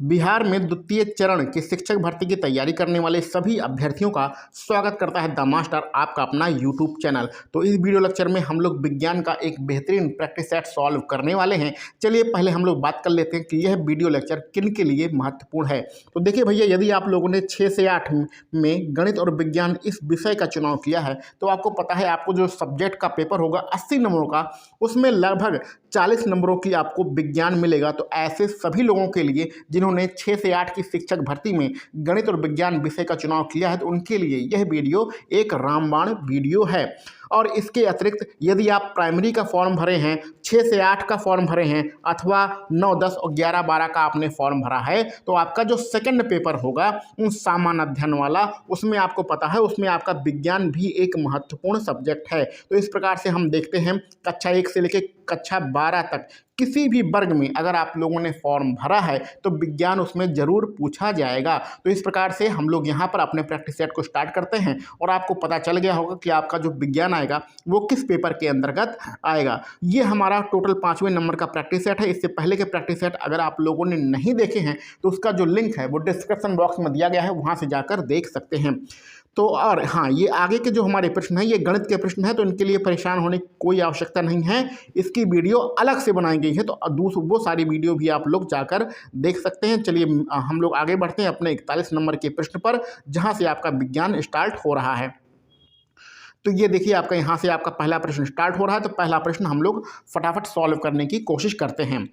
बिहार में द्वितीय चरण की शिक्षक भर्ती की तैयारी करने वाले सभी अभ्यर्थियों का स्वागत करता है द मास्टर, आपका अपना यूट्यूब चैनल। तो इस वीडियो लेक्चर में हम लोग विज्ञान का एक बेहतरीन प्रैक्टिस सेट सॉल्व करने वाले हैं। चलिए पहले हम लोग बात कर लेते हैं कि यह वीडियो लेक्चर किन के लिए महत्वपूर्ण है। तो देखिए भैया, यदि आप लोगों ने 6 से 8 में गणित और विज्ञान इस विषय का चुनाव किया है तो आपको पता है आपको जो सब्जेक्ट का पेपर होगा 80 नंबरों का, उसमें लगभग 40 नंबरों की आपको विज्ञान मिलेगा। तो ऐसे सभी लोगों के लिए जिन्होंने 6 से 8 की शिक्षक भर्ती में गणित और विज्ञान विषय का चुनाव किया है, तो उनके लिए यह वीडियो एक रामबाण वीडियो है। और इसके अतिरिक्त यदि आप प्राइमरी का फॉर्म भरे हैं, 6 से 8 का फॉर्म भरे हैं, अथवा 9, 10 और 11, 12 का आपने फॉर्म भरा है, तो आपका जो सेकंड पेपर होगा उन सामान्य अध्ययन वाला, उसमें आपको पता है उसमें आपका विज्ञान भी एक महत्वपूर्ण सब्जेक्ट है। तो इस प्रकार से हम देखते हैं कक्षा 1 से लेकर कक्षा 12 तक किसी भी वर्ग में अगर आप लोगों ने फॉर्म भरा है तो विज्ञान उसमें जरूर पूछा जाएगा। तो इस प्रकार से हम लोग यहाँ पर अपने प्रैक्टिस सेट को स्टार्ट करते हैं और आपको पता चल गया होगा कि आपका जो विज्ञान आएगा वो किस पेपर के अंतर्गत आएगा। ये हमारा टोटल 5वें नंबर का प्रैक्टिस सेट है। इससे पहले के प्रैक्टिस सेट अगर आप लोगों ने नहीं देखे हैं तो उसका जो लिंक है वो डिस्क्रिप्शन बॉक्स में दिया गया है, वहाँ से जाकर देख सकते हैं। तो और हाँ, ये आगे के जो हमारे प्रश्न हैं ये गणित के प्रश्न हैं, तो इनके लिए परेशान होने की कोई आवश्यकता नहीं है। इसकी वीडियो अलग से बनाई गई है, तो वो सारी वीडियो भी आप लोग जाकर देख सकते हैं। चलिए हम लोग आगे बढ़ते हैं अपने 41 नंबर के प्रश्न पर, जहाँ से आपका विज्ञान स्टार्ट हो रहा है। तो ये देखिए आपका यहाँ से आपका पहला प्रश्न स्टार्ट हो रहा है। तो पहला प्रश्न हम लोग फटाफट सॉल्व करने की कोशिश करते हैं।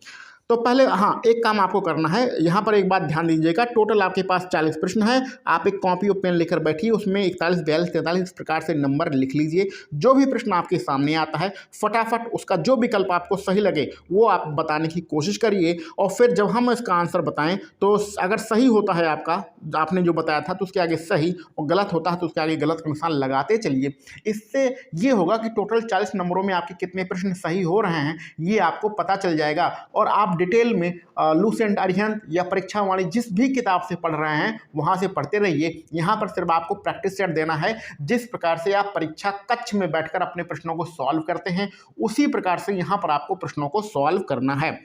तो पहले हाँ, एक काम आपको करना है, यहाँ पर एक बात ध्यान दीजिएगा। टोटल आपके पास 40 प्रश्न है। आप एक कॉपी और पेन लेकर बैठिए, उसमें 41, 42, 43 इस प्रकार से नंबर लिख लीजिए। जो भी प्रश्न आपके सामने आता है फटाफट उसका जो विकल्प आपको सही लगे वो आप बताने की कोशिश करिए। और फिर जब हम इसका आंसर बताएं तो अगर सही होता है आपका, आपने जो बताया था, तो उसके आगे सही, और गलत होता है तो उसके आगे गलत का निशान लगाते चलिए। इससे ये होगा कि टोटल 40 नंबरों में आपके कितने प्रश्न सही हो रहे हैं ये आपको पता चल जाएगा। और आप डिटेल में लूसेंट, अरिहंत या परीक्षा वाणी जिस भी किताब से पढ़ रहे हैं वहां से पढ़ते रहिए। यहाँ पर सिर्फ आपको प्रैक्टिस सेट देना है। जिस प्रकार से आप परीक्षा कक्ष में बैठकर अपने प्रश्नों को सॉल्व करते हैं उसी प्रकार से यहाँ पर आपको प्रश्नों को सॉल्व करना है।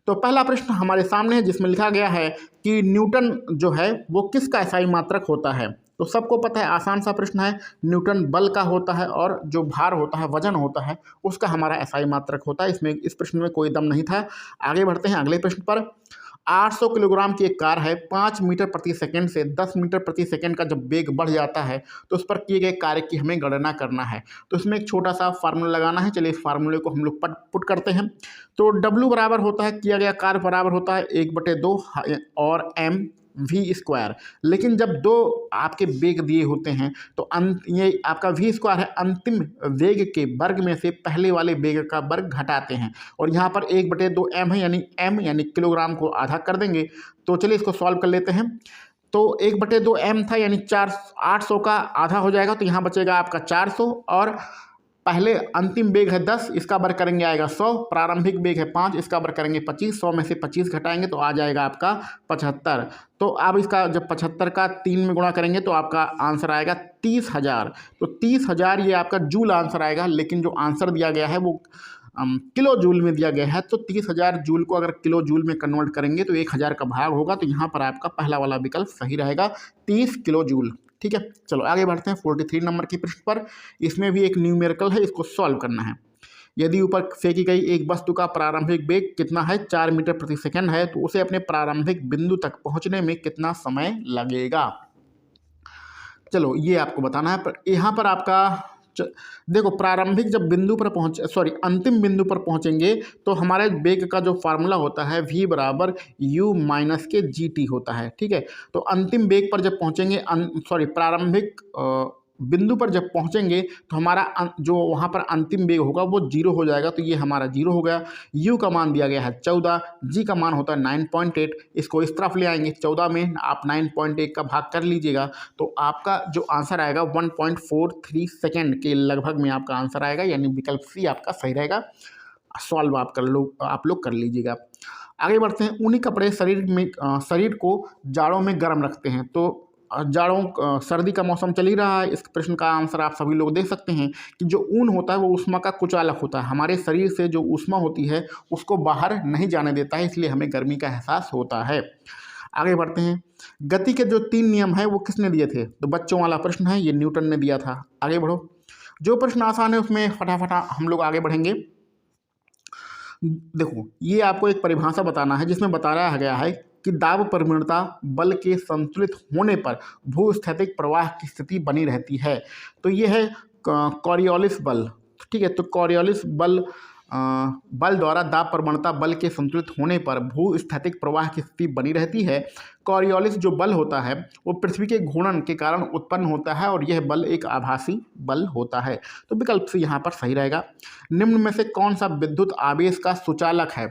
तो पहला प्रश्न हमारे सामने है जिसमें लिखा गया है कि न्यूटन जो है वो किसका एसआई मात्रक होता है। तो सबको पता है, आसान सा प्रश्न है। न्यूटन बल का होता है और जो भार होता है, वजन होता है, उसका हमारा एसआई मात्रक होता है। इसमें इस प्रश्न में कोई दम नहीं था। आगे बढ़ते हैं अगले प्रश्न पर। 800 किलोग्राम की एक कार है। 5 मीटर प्रति सेकंड से 10 मीटर प्रति सेकंड का जब वेग बढ़ जाता है तो उस पर किए गए कार्य की हमें गणना करना है। तो इसमें एक छोटा सा फार्मूला लगाना है। चलिए इस फार्मूले को हम लोग पुट करते हैं। तो W बराबर होता है, किया गया कार्य बराबर होता है 1/2 और m v स्क्वायर। लेकिन जब दो आपके वेग दिए होते हैं तो ये आपका v स्क्वायर है, अंतिम वेग के वर्ग में से पहले वाले वेग का वर्ग घटाते हैं। और यहाँ पर 1/2 m है, यानी m यानी किलोग्राम को आधा कर देंगे। तो चलिए इसको सॉल्व कर लेते हैं। तो 1/2 m था, यानी 800 का आधा हो जाएगा, तो यहाँ बचेगा आपका 400। और पहले अंतिम वेग है 10, इसका वर्ग करेंगे आएगा 100। प्रारंभिक वेग है 5, इसका वर्ग करेंगे 25। 100 में से 25 घटाएंगे तो आ जाएगा आपका 75। तो अब इसका जब 75 का 3 में गुणा करेंगे तो आपका आंसर आएगा 30,000। तो 30,000 ये आपका जूल आंसर आएगा। लेकिन जो आंसर दिया गया है वो किलो जूल में दिया गया है। तो 30,000 जूल को अगर किलो जूल में कन्वर्ट करेंगे तो 1000 का भाग होगा। तो यहाँ पर आपका पहला वाला विकल्प सही रहेगा, 30 किलो जूल। ठीक है, चलो आगे बढ़ते हैं 43 नंबर के प्रश्न पर। इसमें भी एक न्यूमेरिकल है, इसको सॉल्व करना है। यदि ऊपर फेंकी गई एक वस्तु का प्रारंभिक वेग कितना है, 4 मीटर प्रति सेकंड है, तो उसे अपने प्रारंभिक बिंदु तक पहुंचने में कितना समय लगेगा। चलो ये आपको बताना है। पर यहाँ पर आपका देखो, प्रारंभिक जब बिंदु पर अंतिम बिंदु पर पहुंचेंगे तो हमारे वेग का जो फार्मूला होता है v बराबर u माइनस के gt होता है। ठीक है, तो अंतिम वेग पर जब पहुंचेंगे, प्रारंभिक बिंदु पर जब पहुंचेंगे तो हमारा जो वहां पर अंतिम वेग होगा वो 0 हो जाएगा। तो ये हमारा 0 हो गया। u का मान दिया गया है 14, g का मान होता है 9.8। इसको इस तरफ ले आएंगे, 14 में आप 9.8 का भाग कर लीजिएगा तो आपका जो आंसर आएगा 1.43 सेकेंड के लगभग में आपका आंसर आएगा, यानी विकल्प सी आपका सही रहेगा। सॉल्व आप लोग कर लीजिएगा। आगे बढ़ते हैं। ऊनी कपड़े शरीर को जाड़ों में गर्म रखते हैं। तो सर्दी का मौसम चल ही रहा है। इस प्रश्न का आंसर आप सभी लोग देख सकते हैं कि जो ऊन होता है वो ऊष्मा का कुचालक होता है। हमारे शरीर से जो ऊष्मा होती है उसको बाहर नहीं जाने देता है, इसलिए हमें गर्मी का एहसास होता है। आगे बढ़ते हैं। गति के जो 3 नियम हैं वो किसने दिए थे? तो बच्चों वाला प्रश्न है, ये न्यूटन ने दिया था। आगे बढ़ो, जो प्रश्न आसान है उसमें फटाफट हम लोग आगे बढ़ेंगे। देखो, ये आपको एक परिभाषा बताना है जिसमें बताया गया है कि दाब परिमेयता बल के संतुलित होने पर भूस्थैतिक प्रवाह की स्थिति बनी रहती है। तो ये है कॉरियोलिस बल, ठीक है। तो कॉरियोलिस बल द्वारा दाब प्रवणता बल के संतुलित होने पर भूस्थैतिक प्रवाह की स्थिति बनी रहती है। कॉरियोलिस जो बल होता है वो पृथ्वी के घूर्णन के कारण उत्पन्न होता है और यह बल एक आभासी बल होता है। तो विकल्प से यहाँ पर सही रहेगा। निम्न में से कौन सा विद्युत आवेश का सुचालक है?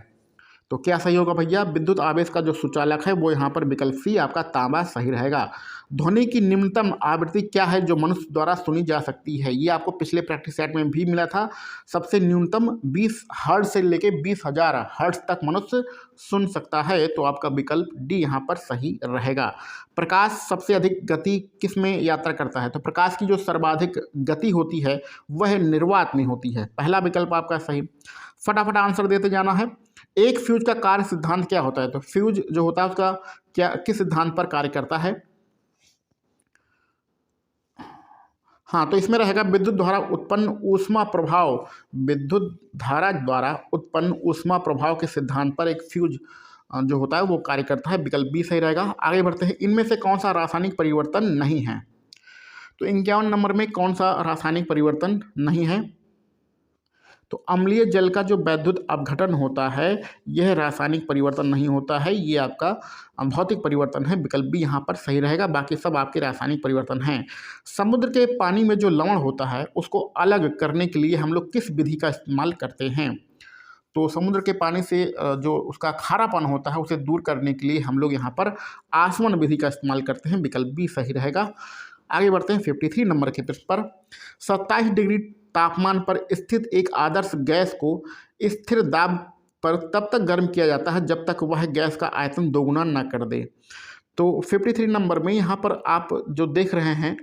तो क्या सही होगा भैया? विद्युत आवेश का जो सुचालक है वो यहाँ पर विकल्प सी आपका तांबा सही रहेगा। ध्वनि की निम्नतम आवृत्ति क्या है जो मनुष्य द्वारा सुनी जा सकती है? ये आपको पिछले प्रैक्टिस सेट में भी मिला था। सबसे न्यूनतम 20 हर्ट्ज से लेके 20,000 हर्ट्ज तक मनुष्य सुन सकता है। तो आपका विकल्प डी यहाँ पर सही रहेगा। प्रकाश सबसे अधिक गति किस में यात्रा करता है? तो प्रकाश की जो सर्वाधिक गति होती है वह निर्वात में होती है। पहला विकल्प आपका सही। फटाफट आंसर देते जाना है। एक फ्यूज का कार्य सिद्धांत क्या होता है? तो फ्यूज जो होता है उसका क्या किस सिद्धांत पर कार्य करता है? हाँ, तो इसमें रहेगा विद्युत द्वारा उत्पन्न ऊष्मा प्रभाव, विद्युत धारा द्वारा उत्पन्न ऊष्मा प्रभाव के सिद्धांत पर एक फ्यूज जो होता है वो कार्य करता है। विकल्प बी सही रहेगा। आगे बढ़ते हैं। इनमें से कौन सा रासायनिक परिवर्तन नहीं है? तो 51 नंबर में कौन सा रासायनिक परिवर्तन नहीं है? तो अम्लीय जल का जो वैद्युत अपघटन होता है यह रासायनिक परिवर्तन नहीं होता है, ये आपका भौतिक परिवर्तन है। विकल्प भी यहाँ पर सही रहेगा। बाकी सब आपके रासायनिक परिवर्तन हैं। समुद्र के पानी में जो लवण होता है उसको अलग करने के लिए हम लोग किस विधि का इस्तेमाल करते हैं? तो समुद्र के पानी से जो उसका खारापन होता है उसे दूर करने के लिए हम लोग यहाँ पर आसवन विधि का इस्तेमाल करते हैं। विकल्प भी सही रहेगा। आगे बढ़ते हैं 53 नंबर के प्रश्न पर। 27 डिग्री तापमान पर स्थित एक आदर्श गैस को स्थिर दाब पर तब तक गर्म किया जाता है जब तक वह गैस का आयतन दोगुना न कर दे। तो 53 नंबर में यहाँ पर आप जो देख रहे हैं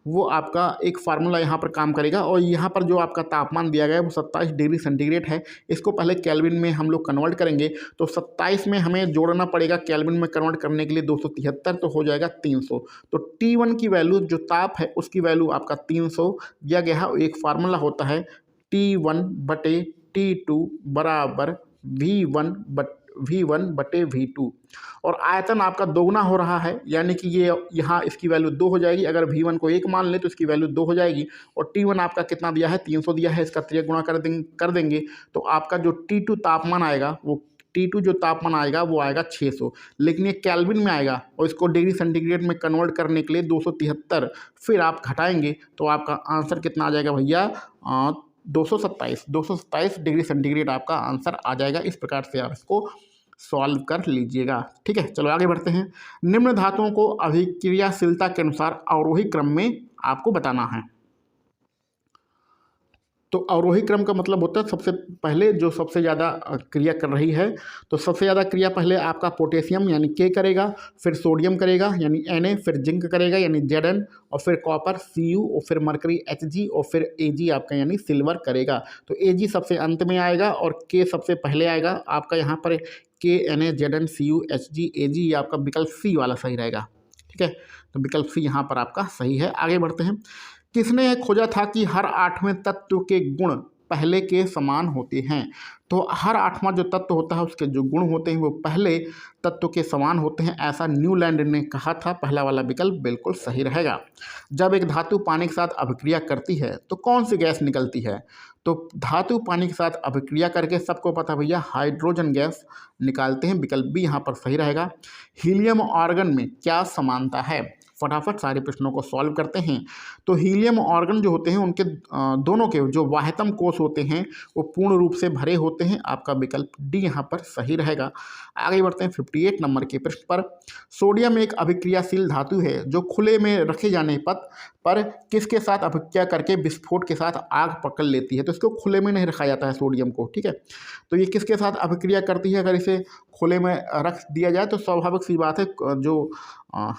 वो आपका एक फार्मूला यहाँ पर काम करेगा और यहाँ पर जो आपका तापमान दिया गया है वो 27 डिग्री सेंटीग्रेड है। इसको पहले केल्विन में हम लोग कन्वर्ट करेंगे। तो 27 में हमें जोड़ना पड़ेगा केल्विन में कन्वर्ट करने के लिए 273, तो हो जाएगा 300। तो T1 की वैल्यू जो ताप है उसकी वैल्यू आपका 300 दिया गया है। एक फार्मूला होता है T1/T2 बराबर V1/V2 और आयतन आपका दोगुना हो रहा है, यानी कि ये यहाँ इसकी वैल्यू 2 हो जाएगी। अगर V1 को 1 मान ले तो इसकी वैल्यू 2 हो जाएगी और T1 आपका कितना दिया है? 300 दिया है। इसका 3 गुणा कर देंगे तो आपका जो T2 तापमान आएगा वो T2 जो तापमान आएगा वो आएगा 600, लेकिन ये केल्विन में आएगा और इसको डिग्री सेंटीग्रेड में कन्वर्ट करने के लिए 273 फिर आप घटाएंगे तो आपका आंसर कितना आ जाएगा भैया? 227 डिग्री सेंटीग्रेड आपका आंसर आ जाएगा। इस प्रकार से आप इसको सॉल्व कर लीजिएगा। ठीक है, चलो आगे बढ़ते हैं। निम्न धातुओं को अभिक्रियाशीलता के अनुसार अवरोही क्रम में आपको बताना है। तो अवरोही क्रम का मतलब होता है सबसे पहले जो सबसे ज़्यादा क्रिया कर रही है, तो सबसे ज़्यादा क्रिया पहले आपका पोटेशियम यानी K करेगा, फिर सोडियम करेगा यानी Na, फिर जिंक करेगा यानी Zn, और फिर कॉपर Cu, और फिर मरकरी Hg, और फिर Ag आपका यानी सिल्वर करेगा। तो Ag सबसे अंत में आएगा और K सबसे पहले आएगा। आपका यहाँ पर K, Na, Zn, Cu, Hg, Ag, ये आपका विकल्प सी वाला सही रहेगा। ठीक है, तो विकल्प सी यहाँ पर आपका सही है। आगे बढ़ते हैं। किसने यह खोजा था कि हर 8वें तत्व के गुण पहले के समान होते हैं? तो हर 8वां जो तत्व होता है उसके जो गुण होते हैं वो पहले तत्व के समान होते हैं, ऐसा न्यूलैंड ने कहा था। पहला वाला विकल्प बिल्कुल सही रहेगा। जब एक धातु पानी के साथ अभिक्रिया करती है तो कौन सी गैस निकलती है? तो धातु पानी के साथ अभिक्रिया करके सबको पता भैया हाइड्रोजन गैस निकालते हैं। विकल्प भी यहाँ पर सही रहेगा। हीलियम ऑर्गन में क्या समानता है? फटाफट सारे प्रश्नों को सॉल्व करते हैं। तो हीलियम ऑर्गन जो होते हैं उनके दोनों के जो वाहितम कोष होते हैं वो पूर्ण रूप से भरे होते हैं। आपका विकल्प डी यहाँ पर सही रहेगा। आगे बढ़ते हैं 58 नंबर के प्रश्न पर। सोडियम एक अभिक्रियाशील धातु है जो खुले में रखे जाने पर किसके साथ अभिक्रिया करके विस्फोट के साथ आग पकड़ लेती है? तो इसको खुले में नहीं रखा जाता है सोडियम को। ठीक है, तो ये किसके साथ अभिक्रिया करती है? अगर इसे खुले में रख दिया जाए तो स्वाभाविक सी बात है जो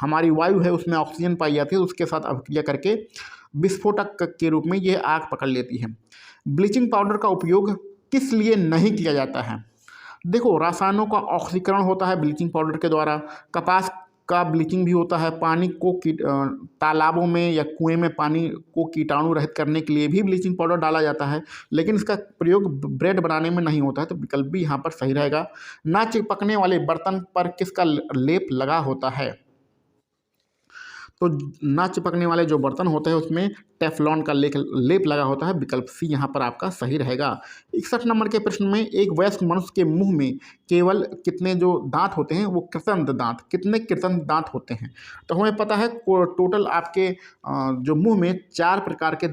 हमारी वायु है उसमें ऑक्सीजन पाई जाती है, उसके साथ अभिक्रिया करके विस्फोटक के रूप में ये आग पकड़ लेती है। ब्लीचिंग पाउडर का उपयोग किस लिए नहीं किया जाता है? देखो, रसायनों का ऑक्सीकरण होता है ब्लीचिंग पाउडर के द्वारा, कपास का ब्लीचिंग भी होता है, पानी को तालाबों में या कुएं में पानी को कीटाणु रहित करने के लिए भी ब्लीचिंग पाउडर डाला जाता है, लेकिन इसका प्रयोग ब्रेड बनाने में नहीं होता है, तो विकल्प भी यहाँ पर सही रहेगा। ना चिपकने वाले बर्तन पर किसका लेप लगा होता है? तो ना चिपकने वाले जो बर्तन होते हैं उसमें टेफ्लॉन का लेप लगा होता है, विकल्प सी यहाँ पर आपका सही रहेगा। 61 नंबर के प्रश्न में एक वयस्क मनुष्य के मुंह में केवल कितने जो दांत होते हैं वो कृतंत दांत, कितने कृतंत दांत होते हैं? तो हमें पता है टोटल आपके जो मुंह में 4 प्रकार के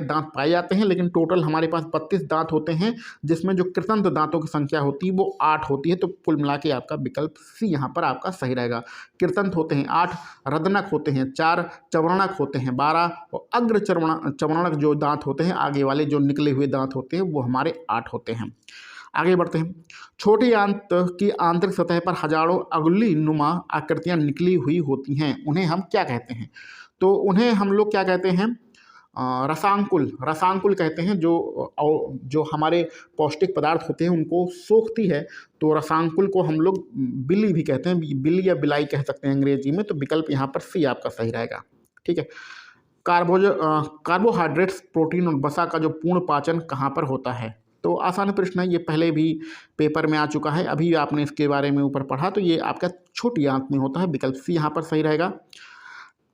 दांत पाए जाते हैं, लेकिन टोटल हमारे पास 32 दांत होते हैं, जिसमें जो कृतंत दांतों की संख्या होती है वो 8 होती है। तो कुल मिला के आपका विकल्प सी यहाँ पर आपका सही रहेगा। कृतंत होते हैं 8, रदनक होते हैं 4, चवर्णक होते हैं 12 और अग्र चवर्णक जो दांत होते हैं, आगे वाले जो निकले हुए दांत होते हैं वो हमारे 8 होते हैं। आगे बढ़ते हैं। छोटी आंत की आंतरिक सतह पर हजारों अगुली नुमा आकृतियां निकली हुई होती हैं, उन्हें हम क्या कहते हैं? तो उन्हें हम लोग क्या कहते हैं? रसांकुल कहते हैं। जो हमारे पौष्टिक पदार्थ होते हैं उनको सोखती है, तो रसांकुल को हम लोग बिल्ली भी कहते हैं, बिल्ली या बिलाई कह सकते हैं अंग्रेजी में। तो विकल्प यहाँ पर सी आपका सही रहेगा। ठीक है। कार्बोहाइड्रेट्स, प्रोटीन और वसा का जो पूर्ण पाचन कहाँ पर होता है? तो आसान प्रश्न है, ये पहले भी पेपर में आ चुका है, अभी आपने इसके बारे में ऊपर पढ़ा। तो ये आपका छोटी आंत में होता है, विकल्प सी यहाँ पर सही रहेगा।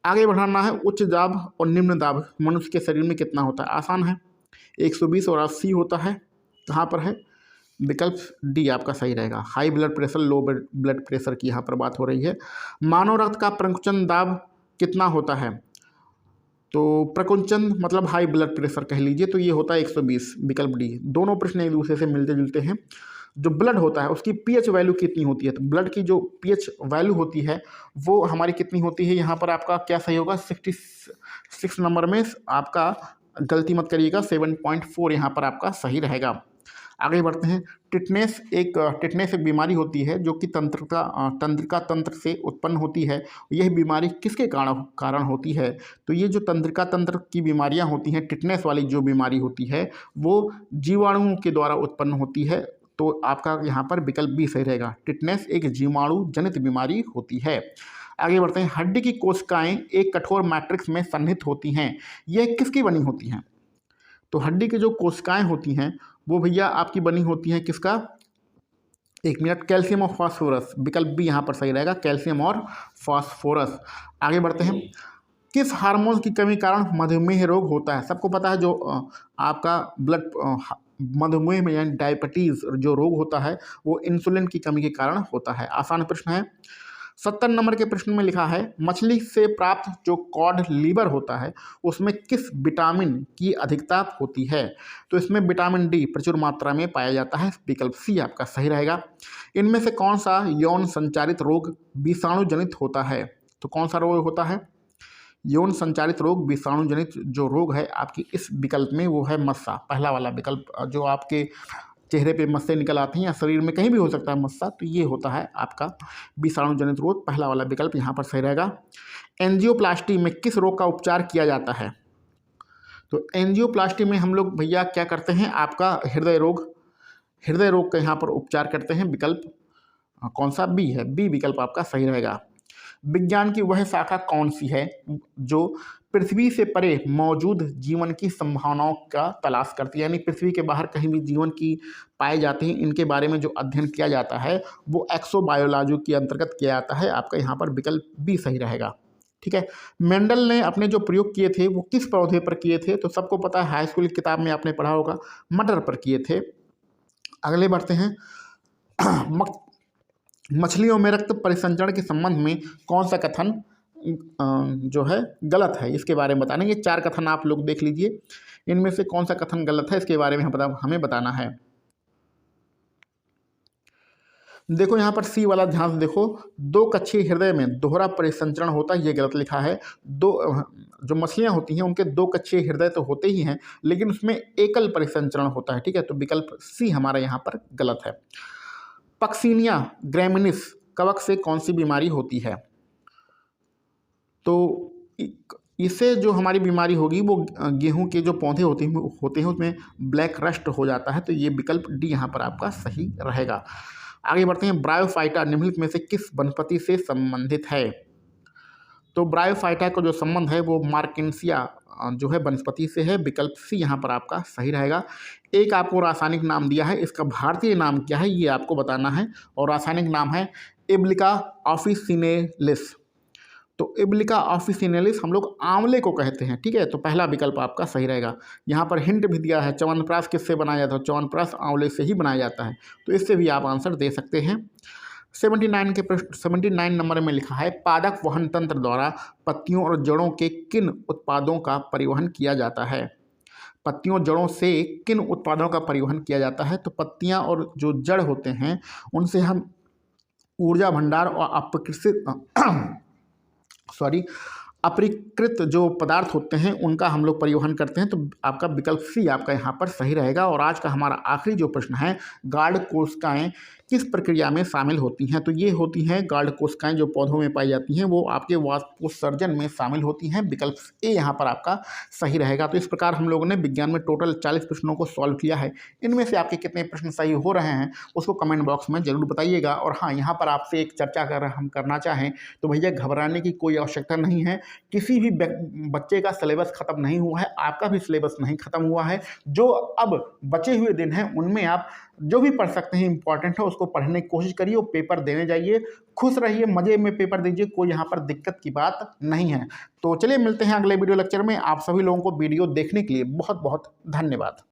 आगे बढ़ाना है। उच्च दाब और निम्न दाब मनुष्य के शरीर में कितना होता है? आसान है, 120 और 80 होता है। कहाँ पर है? विकल्प डी आपका सही रहेगा। High blood pressure, low blood pressure की यहाँ पर बात हो रही है। मानव रक्त का प्रकुंचन दाब कितना होता है? तो प्रकुंचन मतलब हाई ब्लड प्रेशर कह लीजिए, तो ये होता है 120, विकल्प डी। दोनों प्रश्न एक दूसरे से मिलते जुलते हैं। जो ब्लड होता है उसकी पीएच वैल्यू कितनी होती है? तो ब्लड की जो पीएच वैल्यू होती है वो हमारी कितनी होती है? यहाँ पर आपका क्या सही होगा? 66 नंबर में आपका, गलती मत करिएगा, 7.4 यहाँ पर आपका सही रहेगा। आगे बढ़ते हैं। टिटनेस एक बीमारी होती है जो कि तंत्रिका तंत्र से उत्पन्न होती है। यह बीमारी किसके कारण होती है? तो ये जो तंत्रिका तंत्र की बीमारियां होती हैं, टिटनेस वाली जो बीमारी होती है वो जीवाणुओं के द्वारा उत्पन्न होती है। तो आपका यहाँ पर विकल्प भी सही रहेगा। टिटनेस एक जीवाणु जनित बीमारी होती है। आगे बढ़ते हैं। हड्डी की कोशिकाएं एक कठोर मैट्रिक्स में सन्निहित होती हैं, यह किसकी बनी होती हैं? तो हड्डी की जो कोशिकाएं होती हैं वो भैया आपकी बनी होती हैं किसका? एक मिनट। कैल्शियम और फास्फोरस, विकल्प भी यहाँ पर सही रहेगा, कैल्शियम और फास्फोरस। आगे बढ़ते हैं। किस हार्मोन की कमी कारण मधुमेह रोग होता है? सबको पता है जो आपका मधुमेह में यानी डायबिटीज़ जो रोग होता है वो इंसुलिन की कमी के कारण होता है। आसान प्रश्न है। 70 नंबर के प्रश्न में लिखा है, मछली से प्राप्त जो कॉड लीवर होता है उसमें किस विटामिन की अधिकता होती है? तो इसमें विटामिन डी प्रचुर मात्रा में पाया जाता है, विकल्प सी आपका सही रहेगा। इनमें से कौन सा यौन संचारित रोग विषाणु जनित होता है? तो कौन सा रोग होता है? यौन संचारित रोग विषाणु जनित जो रोग है आपकी इस विकल्प में वो है मस्सा, पहला वाला विकल्प। जो आपके चेहरे पे मस्से निकल आती हैं या शरीर में कहीं भी हो सकता है मस्सा, तो ये होता है आपका विषाणु जनित रोग, पहला वाला विकल्प यहाँ पर सही रहेगा। एंजियोप्लास्टी में किस रोग का उपचार किया जाता है? तो एंजियोप्लास्टी में हम लोग भैया क्या करते हैं? आपका हृदय रोग का यहाँ पर उपचार करते हैं, विकल्प कौन सा? बी है, बी विकल्प आपका सही रहेगा। विज्ञान की वह शाखा कौन सी है जो पृथ्वी से परे मौजूद जीवन की संभावनाओं का तलाश करती है? यानी पृथ्वी के बाहर कहीं भी जीवन की पाए जाते हैं, इनके बारे में जो अध्ययन किया जाता है वो एक्सोबायोलॉजी के अंतर्गत किया जाता है। आपका यहाँ पर विकल्प भी सही रहेगा। ठीक है। मेंडल ने अपने जो प्रयोग किए थे वो किस पौधे पर किए थे? तो सबको पता है, हाई स्कूल की किताब में आपने पढ़ा होगा, मटर पर किए थे। अगले बढ़ते हैं। मछलियों में रक्त परिसंचरण के संबंध में कौन सा कथन जो है गलत है, इसके बारे में बताना। ये 4 कथन आप लोग देख लीजिए, इनमें से कौन सा कथन गलत है इसके बारे में हमें बताना है। देखो यहाँ पर सी वाला ध्यान से देखो, 2 कक्षीय हृदय में दोहरा परिसंचरण होता है, ये गलत लिखा है। जो मछलियाँ होती हैं उनके 2 कक्षीय हृदय तो होते ही हैं, लेकिन उसमें एकल परिसंचरण होता है। ठीक है, तो विकल्प सी हमारा यहाँ पर गलत है। पक्सिनिया ग्रैमिनिस कवक से कौन सी बीमारी होती है? तो इससे जो हमारी बीमारी होगी वो गेहूं के जो पौधे होते हैं उसमें ब्लैक रस्ट हो जाता है। तो ये विकल्प डी यहाँ पर आपका सही रहेगा। आगे बढ़ते हैं, ब्रायोफाइटा निम्नलिखित में से किस वनस्पति से संबंधित है? तो ब्रायोफाइटा का जो संबंध है वो मार्केंसिया जो है वनस्पति से है। विकल्प सी यहाँ पर आपका सही रहेगा। एक आपको रासायनिक नाम दिया है, इसका भारतीय नाम क्या है ये आपको बताना है, और रासायनिक नाम है एब्लिका ऑफिसिनेलिस। तो एब्लिका ऑफिसिनेलिस हम लोग आंवले को कहते हैं, ठीक है। तो पहला विकल्प आपका सही रहेगा। यहाँ पर हिंट भी दिया है, च्यवनप्राश किससे बनाया जाता है? च्यवनप्राश आंवले से ही बनाया जाता है। तो इससे भी आप आंसर दे सकते हैं। 79 नंबर में लिखा है, पादप वहन तंत्र द्वारा पत्तियों और जड़ों के किन उत्पादों का परिवहन किया जाता है? पत्तियों जड़ों से किन उत्पादों का परिवहन किया जाता है? तो पत्तियां और जो जड़ होते हैं उनसे हम ऊर्जा भंडार और अपरिकृत जो पदार्थ होते हैं उनका हम लोग परिवहन करते हैं। तो आपका विकल्प सी आपका यहाँ पर सही रहेगा। और आज का हमारा आखिरी जो प्रश्न है, गार्ड कोशिकाएं किस प्रक्रिया में शामिल होती हैं? तो ये होती हैं गार्ड कोशिकाएं जो पौधों में पाई जाती हैं वो आपके वाष्पोत्सर्जन में शामिल होती हैं। विकल्प ए यहाँ पर आपका सही रहेगा। तो इस प्रकार हम लोगों ने विज्ञान में टोटल 40 प्रश्नों को सॉल्व किया है। इनमें से आपके कितने प्रश्न सही हो रहे हैं उसको कमेंट बॉक्स में जरूर बताइएगा। और हाँ, यहाँ पर आपसे एक चर्चा अगर हम करना चाहें तो भैया घबराने की कोई आवश्यकता नहीं है। किसी भी बच्चे का सिलेबस खत्म नहीं हुआ है, आपका भी सिलेबस नहीं खत्म हुआ है। जो अब बचे हुए दिन हैं उनमें आप जो भी पढ़ सकते हैं, इंपॉर्टेंट है उसको पढ़ने की कोशिश करिए और पेपर देने जाइए। खुश रहिए, मजे में पेपर दीजिए, कोई यहाँ पर दिक्कत की बात नहीं है। तो चलिए मिलते हैं अगले वीडियो लेक्चर में। आप सभी लोगों को वीडियो देखने के लिए बहुत बहुत धन्यवाद।